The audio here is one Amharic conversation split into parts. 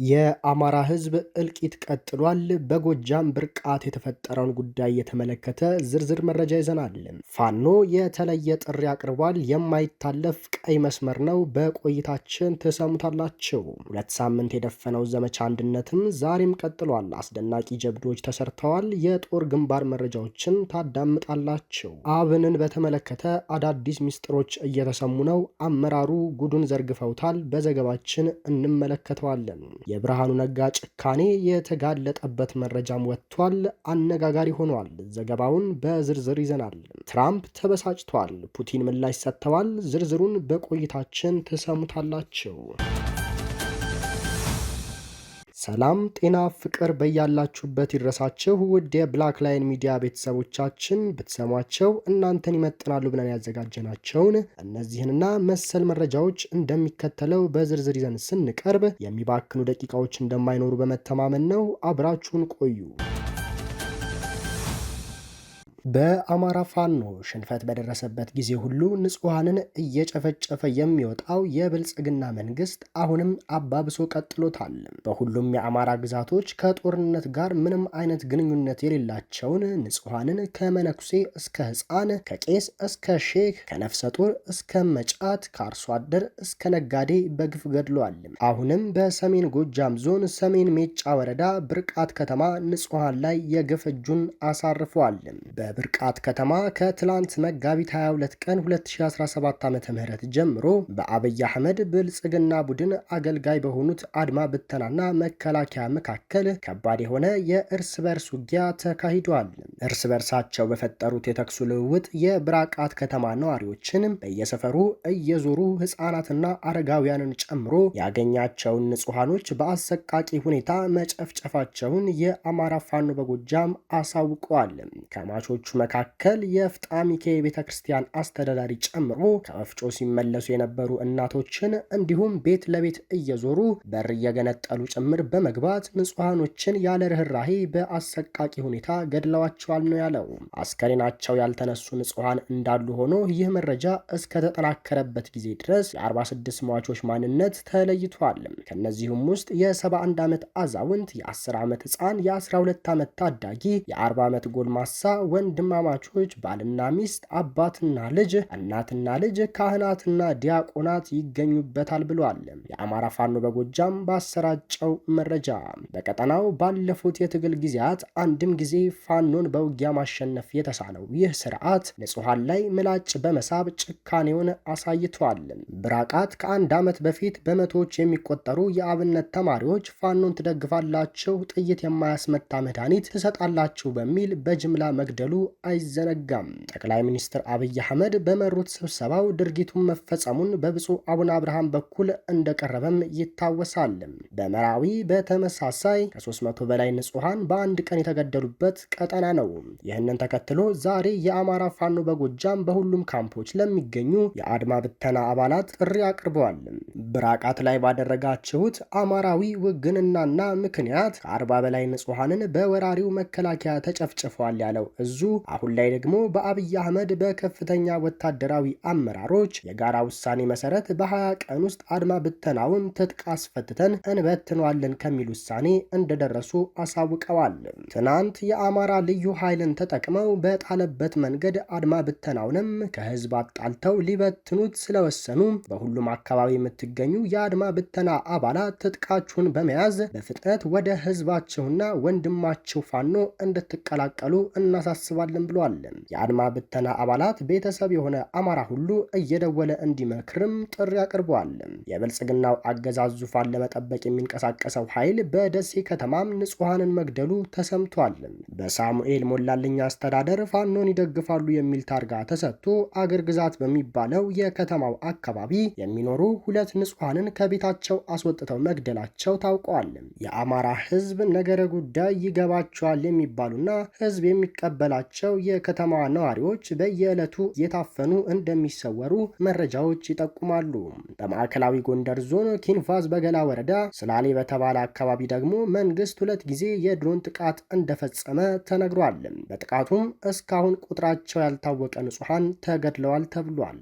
የአማራ ህዝብ እልቂት ቀጥሏል። በጎጃም ብርቃት የተፈጠረውን ጉዳይ የተመለከተ ዝርዝር መረጃ ይዘናል። ፋኖ የተለየ ጥሪ አቅርቧል። የማይታለፍ ቀይ መስመር ነው። በቆይታችን ትሰሙታላችሁ። 2 ሳምንት የደፈነው ዘመቻ አንድነትም ዛሬም ቀጥሏል። አስደናቂ ጀብዶች ተሰርተዋል። የጦር ግንባር መረጃዎችን ታዳምጣላችሁ። አብንን በተመለከተ አዳዲስ ሚስጥሮች እየተሰሙ ነው። አመራሩ ጉዱን ዘርግፈውታል። በዘገባችን እንመለከተዋለን። የብርሃኑ ነጋ ጭካኔ የተጋለጠበት መረጃም ወጥቷል። አነጋጋሪ ሆኗል። ዘገባውን በዝርዝር ይዘናል። ትራምፕ ተበሳጭቷል። ፑቲን ምላሽ ሰጥተዋል። ዝርዝሩን በቆይታችን ትሰሙታላችሁ። ሰላም ጤና ፍቅር በያላችሁበት ይድረሳችሁ። ውድ የብላክ ላይን ሚዲያ ቤተሰቦቻችን ብትሰሟቸው እናንተን ይመጥናሉ ብለን ያዘጋጀናቸውን እነዚህንና መሰል መረጃዎች እንደሚከተለው በዝርዝር ይዘን ስንቀርብ የሚባክኑ ደቂቃዎች እንደማይኖሩ በመተማመን ነው። አብራችሁን ቆዩ። በአማራ ፋኖ ሽንፈት በደረሰበት ጊዜ ሁሉ ንጹሃንን እየጨፈጨፈ የሚወጣው የብልጽግና መንግስት አሁንም አባብሶ ቀጥሎታል። በሁሉም የአማራ ግዛቶች ከጦርነት ጋር ምንም አይነት ግንኙነት የሌላቸውን ንጹሃንን ከመነኩሴ እስከ ሕፃን፣ ከቄስ እስከ ሼክ፣ ከነፍሰ ጡር እስከ መጫት፣ ከአርሶ አደር እስከ ነጋዴ በግፍ ገድሏል። አሁንም በሰሜን ጎጃም ዞን ሰሜን ሜጫ ወረዳ ብርቃት ከተማ ንጹሃን ላይ የግፍ እጁን አሳርፈዋል። ብርቃት ከተማ ከትላንት መጋቢት 22 ቀን 2017 ዓ.ም ጀምሮ በአብይ አህመድ ብልጽግና ቡድን አገልጋይ በሆኑት አድማ ብተናና መከላከያ መካከል ከባድ የሆነ የእርስ በርስ ውጊያ ተካሂዷል። እርስ በርሳቸው በፈጠሩት የተኩስ ልውውጥ የብራቃት ከተማ ነዋሪዎችን በየሰፈሩ እየዞሩ ህፃናትና አረጋውያንን ጨምሮ ያገኛቸውን ንጹሃኖች በአሰቃቂ ሁኔታ መጨፍጨፋቸውን የአማራ ፋኖ በጎጃም አሳውቀዋል። ከማቾቹ መካከል የፍጣ ሚካኤል ቤተክርስቲያን አስተዳዳሪ ጨምሮ ከወፍጮ ሲመለሱ የነበሩ እናቶችን እንዲሁም ቤት ለቤት እየዞሩ በር እየገነጠሉ ጭምር በመግባት ንጹሃኖችን ያለ ርህራሄ በአሰቃቂ ሁኔታ ገድለዋቸዋል ነው ያለው። አስከሬናቸው ያልተነሱ ንጹሃን እንዳሉ ሆኖ ይህ መረጃ እስከተጠናከረበት ጊዜ ድረስ የ46 ሟቾች ማንነት ተለይቷል። ከነዚህም ውስጥ የ71 ዓመት አዛውንት፣ የ10 ዓመት ህፃን፣ የ12 ዓመት ታዳጊ፣ የ40 ዓመት ጎልማሳ ወንድማማቾች፣ ባልና ሚስት፣ አባትና ልጅ፣ እናትና ልጅ፣ ካህናትና ዲያቆናት ይገኙበታል ብሏል። የአማራ ፋኖ በጎጃም ባሰራጨው መረጃ በቀጠናው ባለፉት የትግል ጊዜያት አንድም ጊዜ ፋኖን በውጊያ ማሸነፍ የተሳነው ይህ ስርዓት ንጹሃን ላይ ምላጭ በመሳብ ጭካኔውን አሳይቷል። ብራቃት ከአንድ ዓመት በፊት በመቶዎች የሚቆጠሩ የአብነት ተማሪዎች ፋኖን ትደግፋላችሁ፣ ጥይት የማያስመታ መድኃኒት ትሰጣላችሁ በሚል በጅምላ መግደሉ አይዘነጋም። ጠቅላይ ሚኒስትር አብይ አህመድ በመሩት ስብሰባው ድርጊቱን መፈጸሙን በብፁዕ አቡነ አብርሃም በኩል እንደቀረበም ይታወሳል። በመራዊ በተመሳሳይ ከ300 በላይ ንጹሃን በአንድ ቀን የተገደሉበት ቀጠና ነው። ይህንን ተከትሎ ዛሬ የአማራ ፋኖ በጎጃም በሁሉም ካምፖች ለሚገኙ የአድማ ብተና አባላት ጥሪ አቅርበዋል። ብራቃት ላይ ባደረጋችሁት አማራዊ ውግንናና ምክንያት ከ40 በላይ ንጹሃንን በወራሪው መከላከያ ተጨፍጭፈዋል ያለው እዙ አሁን ላይ ደግሞ በአብይ አህመድ በከፍተኛ ወታደራዊ አመራሮች የጋራ ውሳኔ መሰረት በ20 ቀን ውስጥ አድማ ብተናውን ትጥቅ አስፈትተን እንበትነዋለን ከሚል ውሳኔ እንደደረሱ አሳውቀዋል። ትናንት የአማራ ልዩ ኃይልን ተጠቅመው በጣለበት መንገድ አድማ ብተናውንም ከህዝብ አጣልተው ሊበትኑት ስለወሰኑ በሁሉም አካባቢ የምትገኙ የአድማ ብተና አባላት ትጥቃችሁን በመያዝ በፍጥነት ወደ ህዝባችሁና ወንድማችሁ ፋኖ እንድትቀላቀሉ እናሳስባለን ብሏል። የአድማ ብተና አባላት ቤተሰብ የሆነ አማራ ሁሉ እየደወለ እንዲመክርም ጥሪ አቅርበዋል። የብልጽግናው አገዛዝ ዙፋን ለመጠበቅ የሚንቀሳቀሰው ኃይል በደሴ ከተማም ንጹሃንን መግደሉ ተሰምቷል። በሳሙኤል ሞላልኝ አስተዳደር ፋኖን ይደግፋሉ የሚል ታርጋ ተሰጥቶ አገር ግዛት በሚባለው የከተማው አካባቢ የሚኖሩ 2 ንጹሃንን ከቤታቸው አስወጥተው መግደላቸው ታውቋል። የአማራ ህዝብ ነገረ ጉዳይ ይገባቸዋል የሚባሉና ህዝብ የሚቀበላቸው የከተማዋ ነዋሪዎች በየዕለቱ የታፈኑ እንደሚሰወሩ መረጃዎች ይጠቁማሉ። በማዕከላዊ ጎንደር ዞን ኪንፋዝ በገላ ወረዳ ስላሌ በተባለ አካባቢ ደግሞ መንግስት 2 ጊዜ የድሮን ጥቃት እንደፈጸመ ተነግሯል። በጥቃቱም እስካሁን ቁጥራቸው ያልታወቀ ንጹሃን ተገድለዋል ተብሏል።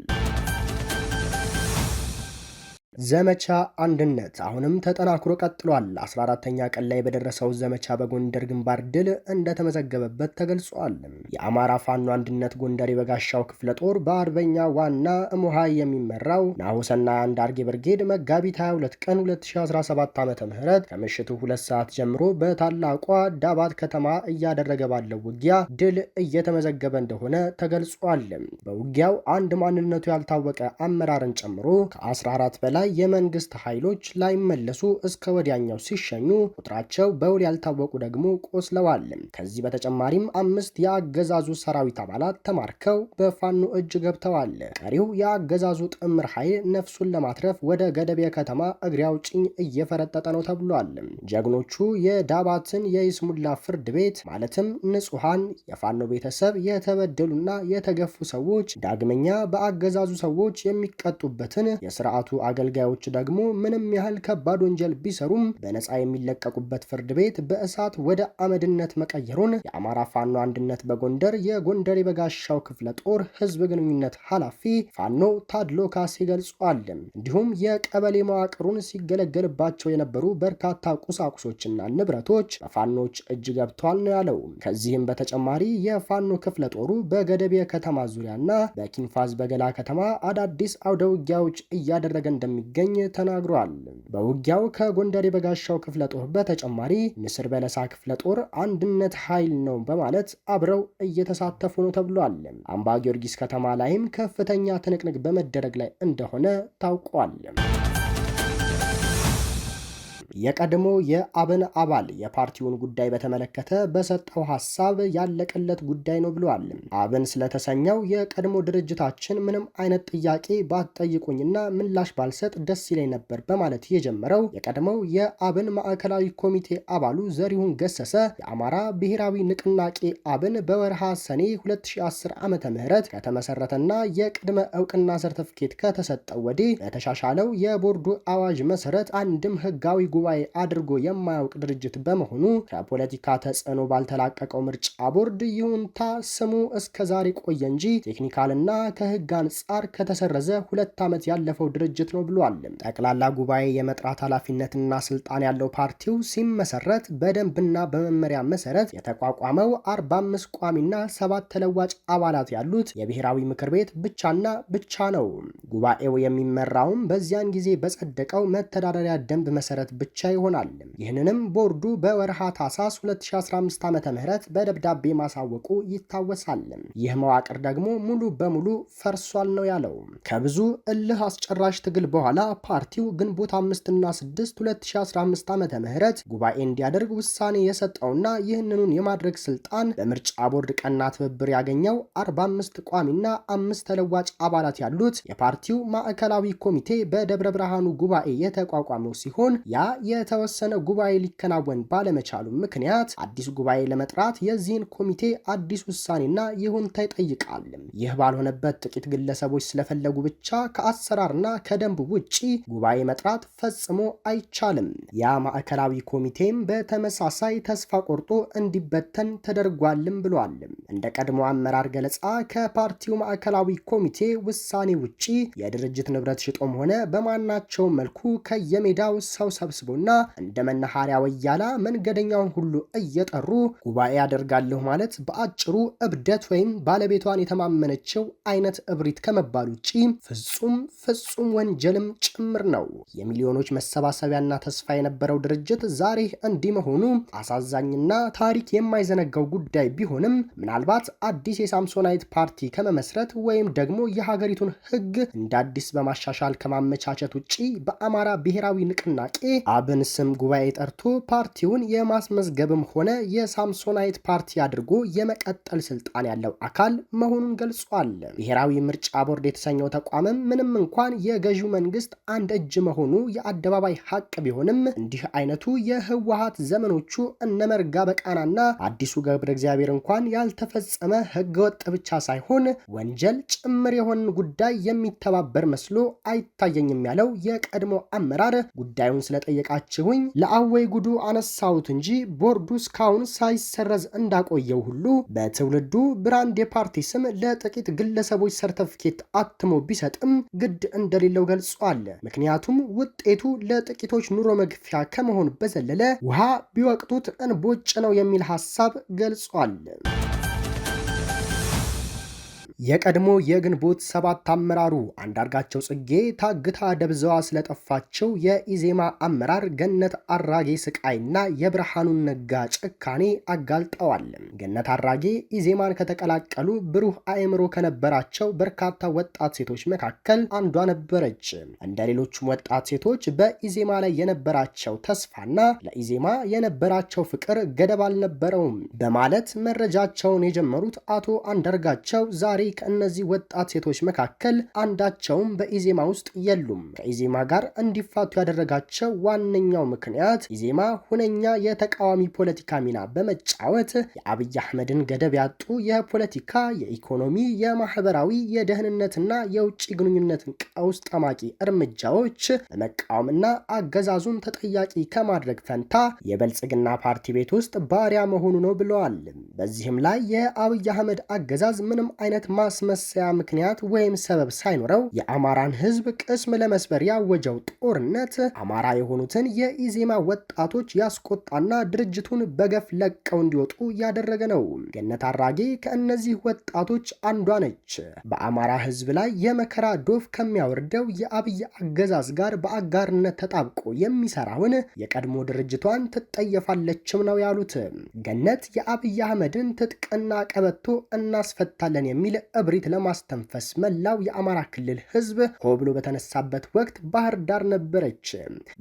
ዘመቻ አንድነት አሁንም ተጠናክሮ ቀጥሏል። 14ኛ ቀን ላይ በደረሰው ዘመቻ በጎንደር ግንባር ድል እንደተመዘገበበት ተገልጿል። የአማራ ፋኖ አንድነት ጎንደር የበጋሻው ክፍለ ጦር በአርበኛ ዋና እሙሃይ የሚመራው ናሁሰናይ አንዳርጌ ብርጌድ መጋቢት 22 ቀን 2017 ዓ.ም ከምሽቱ 2 ሰዓት ጀምሮ በታላቋ ዳባት ከተማ እያደረገ ባለው ውጊያ ድል እየተመዘገበ እንደሆነ ተገልጿል። በውጊያው አንድ ማንነቱ ያልታወቀ አመራርን ጨምሮ ከ14 በላይ የመንግስት ኃይሎች ላይመለሱ እስከ ወዲያኛው ሲሸኙ ቁጥራቸው በውል ያልታወቁ ደግሞ ቆስለዋል። ከዚህ በተጨማሪም 5 የአገዛዙ ሰራዊት አባላት ተማርከው በፋኖ እጅ ገብተዋል። ቀሪው የአገዛዙ ጥምር ኃይል ነፍሱን ለማትረፍ ወደ ገደቤ ከተማ እግሬ አውጭኝ እየፈረጠጠ ነው ተብሏል። ጀግኖቹ የዳባትን የይስሙላ ፍርድ ቤት ማለትም ንጹሃን የፋኖ ቤተሰብ የተበደሉና የተገፉ ሰዎች ዳግመኛ በአገዛዙ ሰዎች የሚቀጡበትን የስርዓቱ አገልጋዮች ደግሞ ምንም ያህል ከባድ ወንጀል ቢሰሩም በነፃ የሚለቀቁበት ፍርድ ቤት በእሳት ወደ አመድነት መቀየሩን የአማራ ፋኖ አንድነት በጎንደር የጎንደር የበጋሻው ክፍለ ጦር ህዝብ ግንኙነት ኃላፊ ፋኖ ታድሎ ካሴ ገልጿል። እንዲሁም የቀበሌ መዋቅሩን ሲገለገልባቸው የነበሩ በርካታ ቁሳቁሶችና ንብረቶች በፋኖች እጅ ገብቷል ነው ያለው። ከዚህም በተጨማሪ የፋኖ ክፍለ ጦሩ በገደቤ ከተማ ዙሪያና በኪንፋዝ በገላ ከተማ አዳዲስ አውደ ውጊያዎች እያደረገ እንደሚገኝ ተናግሯል። በውጊያው ከጎንደር የበጋሻው ክፍለ ጦር በተጨማሪ ንስር በለሳ ክፍለ ጦር አንድነት ኃይል ነው በማለት አብረው እየተሳተፉ ነው ተብሏል። አምባ ጊዮርጊስ ከተማ ላይም ከፍተኛ ትንቅንቅ በመደረግ ላይ እንደሆነ ታውቋል። የቀድሞ የአብን አባል የፓርቲውን ጉዳይ በተመለከተ በሰጠው ሐሳብ ያለቀለት ጉዳይ ነው ብሏል። አብን ስለተሰኘው የቀድሞ ድርጅታችን ምንም አይነት ጥያቄ ባትጠይቁኝና ምላሽ ባልሰጥ ደስ ይለኝ ነበር በማለት የጀመረው የቀድሞው የአብን ማዕከላዊ ኮሚቴ አባሉ ዘሪሁን ገሰሰ የአማራ ብሔራዊ ንቅናቄ አብን በወርሃ ሰኔ 2010 ዓመተ ምህረት ከተመሰረተና የቅድመ እውቅና ሰርተፍኬት ከተሰጠው ወዲህ በተሻሻለው የቦርዱ አዋጅ መሰረት አንድም ህጋዊ ጉባኤ አድርጎ የማያውቅ ድርጅት በመሆኑ ከፖለቲካ ተጽዕኖ ባልተላቀቀው ምርጫ ቦርድ ይሁንታ ስሙ እስከዛሬ ቆየ እንጂ ቴክኒካልና ከህግ አንጻር ከተሰረዘ 2 ዓመት ያለፈው ድርጅት ነው ብሏል። ጠቅላላ ጉባኤ የመጥራት ኃላፊነትና ስልጣን ያለው ፓርቲው ሲመሰረት በደንብና በመመሪያ መሰረት የተቋቋመው 45 ቋሚና 7 ተለዋጭ አባላት ያሉት የብሔራዊ ምክር ቤት ብቻና ብቻ ነው። ጉባኤው የሚመራውም በዚያን ጊዜ በጸደቀው መተዳደሪያ ደንብ መሰረት ብቻ ይሆናል። ይህንንም ቦርዱ በወርሃ ታህሳስ 2015 ዓመተ ምህረት በደብዳቤ ማሳወቁ ይታወሳል። ይህ መዋቅር ደግሞ ሙሉ በሙሉ ፈርሷል ነው ያለው። ከብዙ እልህ አስጨራሽ ትግል በኋላ ፓርቲው ግንቦት 5 እና 6 2015 ዓመተ ምህረት ጉባኤ እንዲያደርግ ውሳኔ የሰጠውና ይህንኑን የማድረግ ስልጣን በምርጫ ቦርድ ቀና ትብብር ያገኘው 45 ቋሚና 5 ተለዋጭ አባላት ያሉት የፓርቲው ማዕከላዊ ኮሚቴ በደብረ ብርሃኑ ጉባኤ የተቋቋመው ሲሆን ያ የተወሰነ ጉባኤ ሊከናወን ባለመቻሉ ምክንያት አዲስ ጉባኤ ለመጥራት የዚህን ኮሚቴ አዲስ ውሳኔና ይሁንታ ይጠይቃል። ይህ ባልሆነበት ጥቂት ግለሰቦች ስለፈለጉ ብቻ ከአሰራርና ከደንብ ውጪ ጉባኤ መጥራት ፈጽሞ አይቻልም። ያ ማዕከላዊ ኮሚቴም በተመሳሳይ ተስፋ ቆርጦ እንዲበተን ተደርጓልም ብሏል። እንደ ቀድሞ አመራር ገለጻ ከፓርቲው ማዕከላዊ ኮሚቴ ውሳኔ ውጪ የድርጅት ንብረት ሽጦም ሆነ በማናቸው መልኩ ከየሜዳው ሰው ሰብስቦና እንደ መናኸሪያ ወያላ መንገደኛውን ሁሉ እየጠሩ ጉባኤ ያደርጋለሁ ማለት በአጭሩ እብደት ወይም ባለቤቷን የተማመነችው አይነት እብሪት ከመባል ውጪ ፍጹም ወንጀልም ጭምር ነው። የሚሊዮኖች መሰባሰቢያና ተስፋ የነበረው ድርጅት ዛሬ እንዲህ መሆኑ አሳዛኝና ታሪክ የማይዘነጋው ጉዳይ ቢሆንም ምናልባት አዲስ የሳምሶናይት ፓርቲ ከመመስረት ወይም ደግሞ የሀገሪቱን ሕግ እንደ አዲስ በማሻሻል ከማመቻቸት ውጪ በአማራ ብሔራዊ ንቅናቄ አብን ስም ጉባኤ ጠርቶ ፓርቲውን የማስመዝገብም ሆነ የሳምሶናይት ፓርቲ አድርጎ የመቀጠል ስልጣን ያለው አካል መሆኑን ገልጿል። ብሔራዊ ምርጫ ቦርድ የተሰኘው ተቋምም ምንም እንኳን የገዢው መንግስት አንድ እጅ መሆኑ የአደባባይ ሀቅ ቢሆንም እንዲህ አይነቱ የህወሓት ዘመኖቹ እነመርጋ በቃናና አዲሱ ገብረ እግዚአብሔር እንኳን ያልተፈጸመ ህገወጥ ብቻ ሳይሆን ወንጀል ጭምር የሆነ ጉዳይ የሚተባበር መስሎ አይታየኝም ያለው የቀድሞ አመራር ጉዳዩን ስለጠየቃ ጠየቃችሁኝ ለአወይ ጉዱ አነሳሁት እንጂ ቦርዱ እስካሁን ሳይሰረዝ እንዳቆየው ሁሉ በትውልዱ ብራንድ የፓርቲ ስም ለጥቂት ግለሰቦች ሰርተፊኬት አትሞ ቢሰጥም ግድ እንደሌለው ገልጿል። ምክንያቱም ውጤቱ ለጥቂቶች ኑሮ መግፊያ ከመሆን በዘለለ ውሃ ቢወቅጡት እንቦጭ ነው የሚል ሐሳብ ገልጿል። የቀድሞ የግንቦት ሰባት አመራሩ አንዳርጋቸው ጽጌ ታግታ ደብዛዋ ስለጠፋቸው የኢዜማ አመራር ገነት አራጌ ስቃይና የብርሃኑን ነጋ ጭካኔ አጋልጠዋል። ገነት አራጌ ኢዜማን ከተቀላቀሉ ብሩህ አእምሮ ከነበራቸው በርካታ ወጣት ሴቶች መካከል አንዷ ነበረች። እንደ ሌሎችም ወጣት ሴቶች በኢዜማ ላይ የነበራቸው ተስፋና ለኢዜማ የነበራቸው ፍቅር ገደብ አልነበረውም በማለት መረጃቸውን የጀመሩት አቶ አንዳርጋቸው ዛሬ ከእነዚህ ወጣት ሴቶች መካከል አንዳቸውም በኢዜማ ውስጥ የሉም። ከኢዜማ ጋር እንዲፋቱ ያደረጋቸው ዋነኛው ምክንያት ኢዜማ ሁነኛ የተቃዋሚ ፖለቲካ ሚና በመጫወት የአብይ አህመድን ገደብ ያጡ የፖለቲካ፣ የኢኮኖሚ፣ የማህበራዊ፣ የደህንነትና የውጭ ግንኙነትን ቀውስ ጠማቂ እርምጃዎች በመቃወምና አገዛዙን ተጠያቂ ከማድረግ ፈንታ የብልጽግና ፓርቲ ቤት ውስጥ ባሪያ መሆኑ ነው ብለዋል። በዚህም ላይ የአብይ አህመድ አገዛዝ ምንም አይነት ማስመሰያ ምክንያት ወይም ሰበብ ሳይኖረው የአማራን ህዝብ ቅስም ለመስበር ያወጀው ጦርነት አማራ የሆኑትን የኢዜማ ወጣቶች ያስቆጣና ድርጅቱን በገፍ ለቀው እንዲወጡ ያደረገ ነው። ገነት አራጌ ከእነዚህ ወጣቶች አንዷ ነች። በአማራ ህዝብ ላይ የመከራ ዶፍ ከሚያወርደው የአብይ አገዛዝ ጋር በአጋርነት ተጣብቆ የሚሰራውን የቀድሞ ድርጅቷን ትጠየፋለችም ነው ያሉት። ገነት የአብይ አህመድን ትጥቅና ቀበቶ እናስፈታለን የሚል እብሪት ለማስተንፈስ መላው የአማራ ክልል ህዝብ ሆ ብሎ በተነሳበት ወቅት ባህር ዳር ነበረች።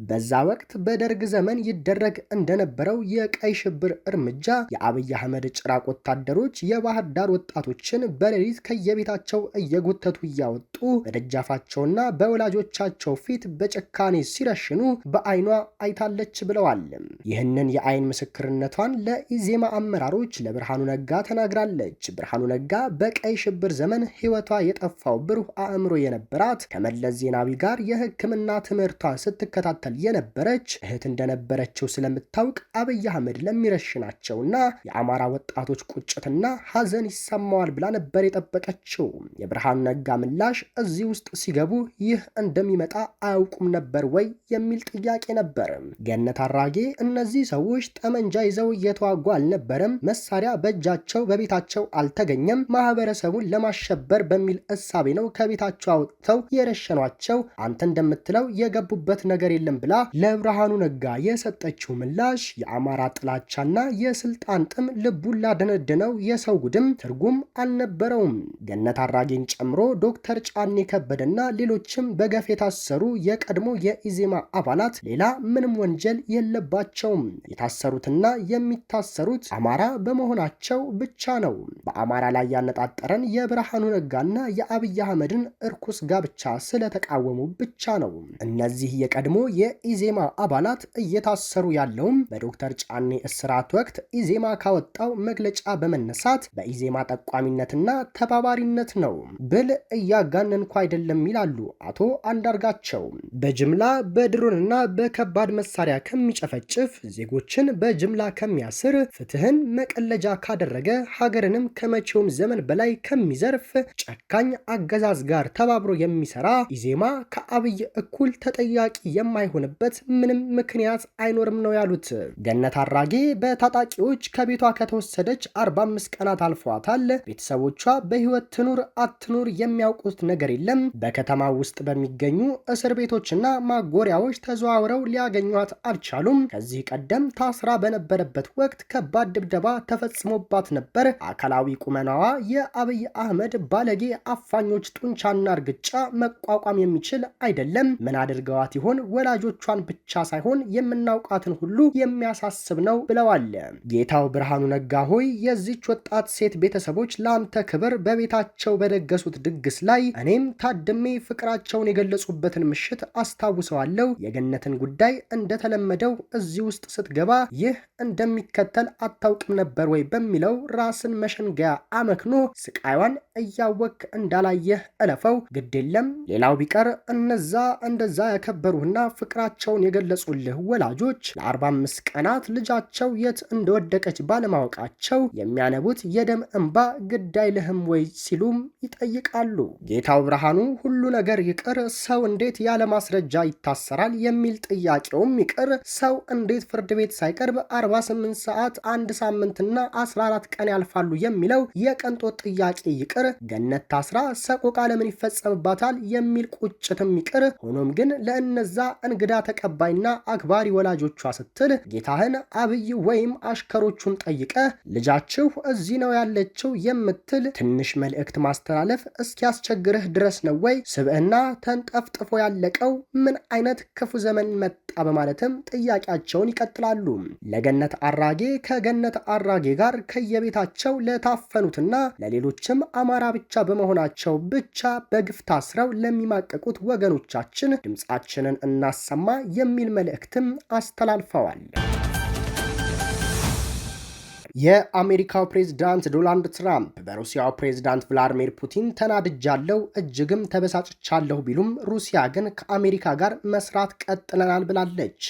በዛ ወቅት በደርግ ዘመን ይደረግ እንደነበረው የቀይ ሽብር እርምጃ የአብይ አህመድ ጭራቅ ወታደሮች የባህር ዳር ወጣቶችን በሌሊት ከየቤታቸው እየጎተቱ እያወጡ በደጃፋቸውና በወላጆቻቸው ፊት በጭካኔ ሲረሽኑ በአይኗ አይታለች ብለዋል። ይህንን የአይን ምስክርነቷን ለኢዜማ አመራሮች ለብርሃኑ ነጋ ተናግራለች። ብርሃኑ ነጋ በቀይ ሽብር ዘመን ህይወቷ የጠፋው ብሩህ አእምሮ የነበራት ከመለስ ዜናዊ ጋር የሕክምና ትምህርቷን ስትከታተል የነበረች እህት እንደነበረችው ስለምታውቅ አብይ አህመድ ለሚረሽናቸውና የአማራ ወጣቶች ቁጭትና ሐዘን ይሰማዋል ብላ ነበር የጠበቀችው። የብርሃኑ ነጋ ምላሽ እዚህ ውስጥ ሲገቡ ይህ እንደሚመጣ አያውቁም ነበር ወይ የሚል ጥያቄ ነበር። ገነት አራጌ እነዚህ ሰዎች ጠመንጃ ይዘው እየተዋጉ አልነበረም፣ መሳሪያ በእጃቸው በቤታቸው አልተገኘም፣ ማህበረሰቡን ለማሸበር በሚል እሳቤ ነው ከቤታቸው አውጥተው የረሸኗቸው፣ አንተ እንደምትለው የገቡበት ነገር የለም ብላ ለብርሃኑ ነጋ የሰጠችው ምላሽ የአማራ ጥላቻና የስልጣን ጥም ልቡን ላደነደነው የሰው ጉድም ትርጉም አልነበረውም። ገነት አራጌን ጨምሮ ዶክተር ጫኔ ከበደና ሌሎችም በገፍ የታሰሩ የቀድሞ የኢዜማ አባላት ሌላ ምንም ወንጀል የለባቸውም። የታሰሩትና የሚታሰሩት አማራ በመሆናቸው ብቻ ነው። በአማራ ላይ ያነጣጠረን የብርሃኑ ነጋና የአብይ አህመድን እርኩስ ጋብቻ ስለተቃወሙ ብቻ ነው። እነዚህ የቀድሞ የኢዜማ አባላት እየታሰሩ ያለውም በዶክተር ጫኔ እስራት ወቅት ኢዜማ ካወጣው መግለጫ በመነሳት በኢዜማ ጠቋሚነትና ተባባሪነት ነው ብል እያጋነንኩ አይደለም ይላሉ አቶ አንዳርጋቸው። በጅምላ በድሮንና በከባድ መሳሪያ ከሚጨፈጭፍ፣ ዜጎችን በጅምላ ከሚያስር፣ ፍትህን መቀለጃ ካደረገ፣ ሀገርንም ከመቼውም ዘመን በላይ ከሚዘርፍ ጨካኝ አገዛዝ ጋር ተባብሮ የሚሰራ ኢዜማ ከአብይ እኩል ተጠያቂ የማይሆንበት ምንም ምክንያት አይኖርም ነው ያሉት። ገነት አራጌ በታጣቂዎች ከቤቷ ከተወሰደች 45 ቀናት አልፏታል። ቤተሰቦቿ በህይወት ትኑር አትኑር የሚያውቁት ነገር የለም። በከተማ ውስጥ በሚገኙ እስር ቤቶችና ማጎሪያዎች ተዘዋውረው ሊያገኟት አልቻሉም። ከዚህ ቀደም ታስራ በነበረበት ወቅት ከባድ ድብደባ ተፈጽሞባት ነበር። አካላዊ ቁመናዋ የአብይ አህመድ ባለጌ አፋኞች ጡንቻና እርግጫ መቋቋም የሚችል አይደለም። ምን አድርገዋት ይሆን? ወላጆቿን ብቻ ሳይሆን የምናውቃትን ሁሉ የሚያሳስብ ነው ብለዋል። ጌታው ብርሃኑ ነጋ ሆይ የዚች ወጣት ሴት ቤተሰቦች ለአንተ ክብር በቤታቸው በደገሱት ድግስ ላይ እኔም ታድሜ ፍቅራቸውን የገለጹበትን ምሽት አስታውሰዋለሁ። የገነትን ጉዳይ እንደተለመደው እዚህ ውስጥ ስትገባ ይህ እንደሚከተል አታውቅም ነበር ወይ በሚለው ራስን መሸንገያ አመክኖ ስቃይዋ ጉዳዩን እያወክ እንዳላየህ እለፈው፣ ግዴለም። ሌላው ቢቀር እነዛ እንደዛ ያከበሩህና ፍቅራቸውን የገለጹልህ ወላጆች ለ45 ቀናት ልጃቸው የት እንደወደቀች ባለማወቃቸው የሚያነቡት የደም እንባ ግድ አይልህም ወይ ሲሉም ይጠይቃሉ። ጌታው ብርሃኑ ሁሉ ነገር ይቅር፣ ሰው እንዴት ያለ ማስረጃ ይታሰራል የሚል ጥያቄውም ይቅር፣ ሰው እንዴት ፍርድ ቤት ሳይቀርብ 48 ሰዓት፣ 1 ሳምንትና 14 ቀን ያልፋሉ የሚለው የቅንጦት ጥያቄ ይቅር፣ ገነት ታስራ ሰቆቃ ለምን ይፈጸምባታል የሚል ቁጭትም ይቅር። ሆኖም ግን ለእነዛ እንግዳ ተቀባይና አክባሪ ወላጆቿ ስትል ጌታህን አብይ ወይም አሽከሮቹን ጠይቀህ ልጃችሁ እዚህ ነው ያለችው የምትል ትንሽ መልእክት ማስተላለፍ እስኪያስቸግርህ ድረስ ነው ወይ? ስብዕና ተንጠፍጥፎ ያለቀው ምን አይነት ክፉ ዘመን መጣ? በማለትም ጥያቄያቸውን ይቀጥላሉ። ለገነት አራጌ ከገነት አራጌ ጋር ከየቤታቸው ለታፈኑትና ለሌሎችም አማራ ብቻ በመሆናቸው ብቻ በግፍ ታስረው ለሚማቀቁት ወገኖቻችን ድምጻችንን እናሰማ የሚል መልእክትም አስተላልፈዋል። የአሜሪካው ፕሬዝዳንት ዶናልድ ትራምፕ በሩሲያው ፕሬዝዳንት ቭላዲሚር ፑቲን ተናድጃለሁ፣ እጅግም ተበሳጭቻለሁ ቢሉም ሩሲያ ግን ከአሜሪካ ጋር መስራት ቀጥለናል ብላለች።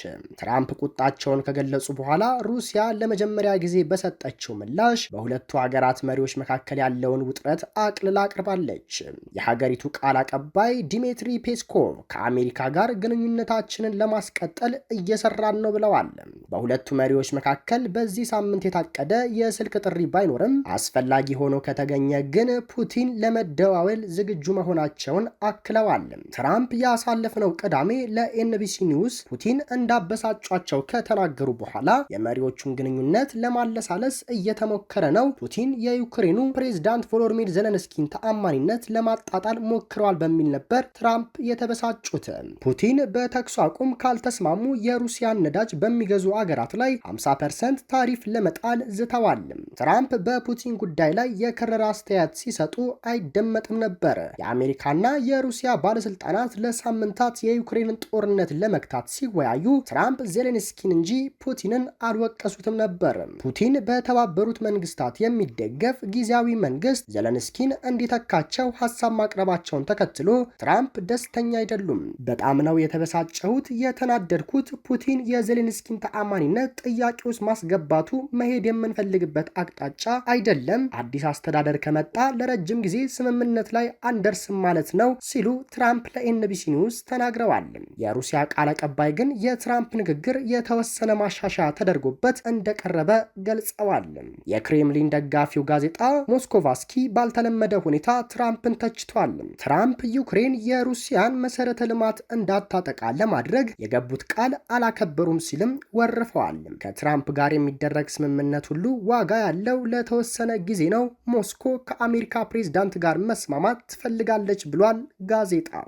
ትራምፕ ቁጣቸውን ከገለጹ በኋላ ሩሲያ ለመጀመሪያ ጊዜ በሰጠችው ምላሽ በሁለቱ ሀገራት መሪዎች መካከል ያለውን ውጥረት አቅልላ አቅርባለች። የሀገሪቱ ቃል አቀባይ ዲሜትሪ ፔስኮቭ ከአሜሪካ ጋር ግንኙነታችንን ለማስቀጠል እየሰራን ነው ብለዋል። በሁለቱ መሪዎች መካከል በዚህ ሳምንት የታቀደ የስልክ ጥሪ ባይኖርም አስፈላጊ ሆኖ ከተገኘ ግን ፑቲን ለመደዋወል ዝግጁ መሆናቸውን አክለዋል። ትራምፕ ያሳለፍነው ቅዳሜ ለኤንቢሲ ኒውስ ፑቲን እንዳበሳጯቸው ከተናገሩ በኋላ የመሪዎቹን ግንኙነት ለማለሳለስ እየተሞከረ ነው፣ ፑቲን የዩክሬኑ ፕሬዝዳንት ቮሎዲሚር ዘለንስኪን ተአማኒነት ለማጣጣል ሞክረዋል በሚል ነበር ትራምፕ የተበሳጩት። ፑቲን በተኩስ አቁም ካልተስማሙ የሩሲያን ነዳጅ በሚገዙ አገራት ላይ 50% ታሪፍ ለመጣል ዝተዋል። ትራምፕ በፑቲን ጉዳይ ላይ የከረረ አስተያየት ሲሰጡ አይደመጥም ነበር። የአሜሪካና የሩሲያ ባለስልጣናት ለሳምንታት የዩክሬንን ጦርነት ለመግታት ሲወያዩ ትራምፕ ዜሌንስኪን እንጂ ፑቲንን አልወቀሱትም ነበር። ፑቲን በተባበሩት መንግስታት የሚደገፍ ጊዜያዊ መንግስት ዜሌንስኪን እንዲተካቸው ሀሳብ ማቅረባቸውን ተከትሎ ትራምፕ ደስተኛ አይደሉም። በጣም ነው የተበሳጨሁት፣ የተናደድኩት ፑቲን የዜሌንስኪን ተአማኒነት ጥያቄ ውስጥ ማስገባቱ መሄድ የምንፈልግበት አቅጣጫ አይደለም። አዲስ አስተዳደር ከመጣ ለረጅም ጊዜ ስምምነት ላይ አንደርስም ማለት ነው ሲሉ ትራምፕ ለኤንቢሲ ኒውስ ተናግረዋል። የሩሲያ ቃል አቀባይ ግን የትራምፕ ንግግር የተወሰነ ማሻሻያ ተደርጎበት እንደቀረበ ገልጸዋል። የክሬምሊን ደጋፊው ጋዜጣ ሞስኮቫስኪ ባልተለመደ ሁኔታ ትራምፕን ተችቷል። ትራምፕ ዩክሬን የሩሲያን መሰረተ ልማት እንዳታጠቃ ለማድረግ የገቡት ቃል አላከበሩም ሲልም ወርፈዋል። ከትራምፕ ጋር የሚደረግ ስምምነት ሁሉ ዋጋ ያለው ለተወሰነ ጊዜ ነው። ሞስኮ ከአሜሪካ ፕሬዝዳንት ጋር መስማማት ትፈልጋለች ብሏል ጋዜጣው።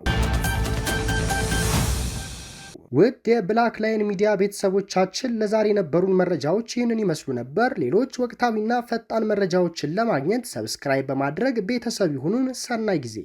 ውድ የብላክ ላይን ሚዲያ ቤተሰቦቻችን ለዛሬ የነበሩን መረጃዎች ይህንን ይመስሉ ነበር። ሌሎች ወቅታዊና ፈጣን መረጃዎችን ለማግኘት ሰብስክራይብ በማድረግ ቤተሰብ ይሁኑን። ሰናይ ጊዜ